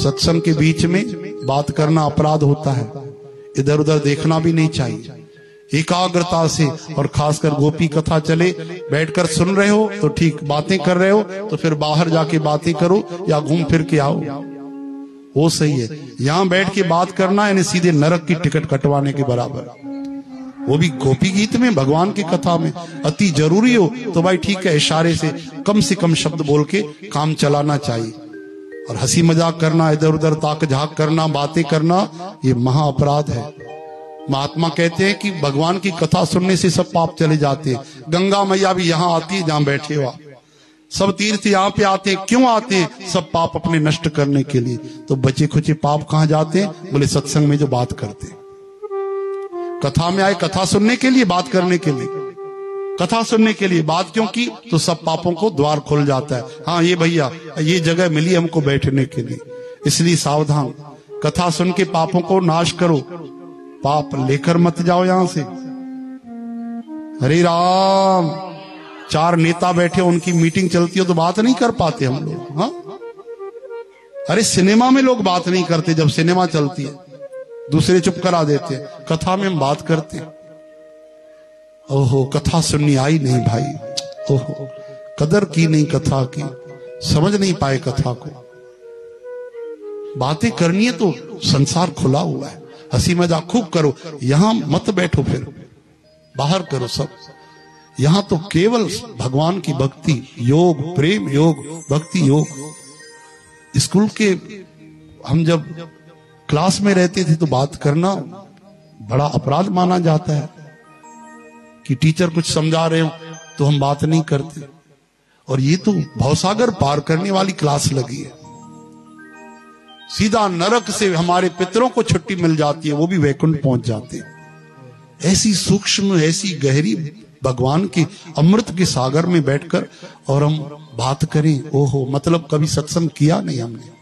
सत्संग के बीच में बात करना अपराध होता है, इधर उधर देखना भी नहीं चाहिए। एकाग्रता से, और खासकर गोपी कथा चले, बैठकर सुन रहे हो तो ठीक, बातें कर रहे हो तो फिर बाहर जाके बातें करो या घूम फिर के आओ, वो सही है। यहां बैठ के बात करना यानी सीधे नरक की टिकट कटवाने के बराबर, वो भी गोपी गीत में, भगवान की कथा में। अति जरूरी हो तो भाई ठीक है, इशारे से कम शब्द बोल के काम चलाना चाहिए। और हंसी मजाक करना, इधर उधर ताक झाक करना, बातें करना, ये महा अपराध है। महात्मा कहते हैं कि भगवान की कथा सुनने से सब पाप चले जाते हैं। गंगा मैया भी यहाँ आती है जहां बैठे हो आप, सब तीर्थ यहाँ पे आते हैं। क्यों आते हैं? सब पाप अपने नष्ट करने के लिए। तो बचे खुचे पाप कहाँ जाते हैं? बोले सत्संग में जो बात करते हैं। कथा में आए कथा सुनने के लिए, बात करने के लिए, कथा सुनने के लिए बात क्यों की? तो सब पापों को द्वार खुल जाता है। हाँ ये भैया ये जगह मिली हमको बैठने के लिए, इसलिए सावधान, कथा सुन के पापों को नाश करो, पाप लेकर मत जाओ यहां से। हरे राम। 4 नेता बैठे, उनकी मीटिंग चलती हो तो बात नहीं कर पाते हम लोग। हाँ, अरे सिनेमा में लोग बात नहीं करते, जब सिनेमा चलती है दूसरे चुप करा देते, कथा में हम बात करते। ओहो कथा सुननी आई नहीं भाई, ओहो कदर की नहीं कथा की, समझ नहीं पाए कथा को। बातें करनी है तो संसार खुला हुआ है, हंसी मजाक खूब करो, यहां मत बैठो, फिर बाहर करो सब। यहां तो केवल भगवान की भक्ति, योग, प्रेम योग, भक्ति योग। स्कूल के हम जब क्लास में रहते थे तो बात करना बड़ा अपराध माना जाता है कि टीचर कुछ समझा रहे हो तो हम बात नहीं करते। और ये तो भवसागर पार करने वाली क्लास लगी है, सीधा नरक से हमारे पितरों को छुट्टी मिल जाती है, वो भी वैकुंठ पहुंच जाते हैं। ऐसी सूक्ष्म, ऐसी गहरी भगवान के अमृत के सागर में बैठकर और हम बात करें, ओहो मतलब कभी सत्संग किया नहीं हमने।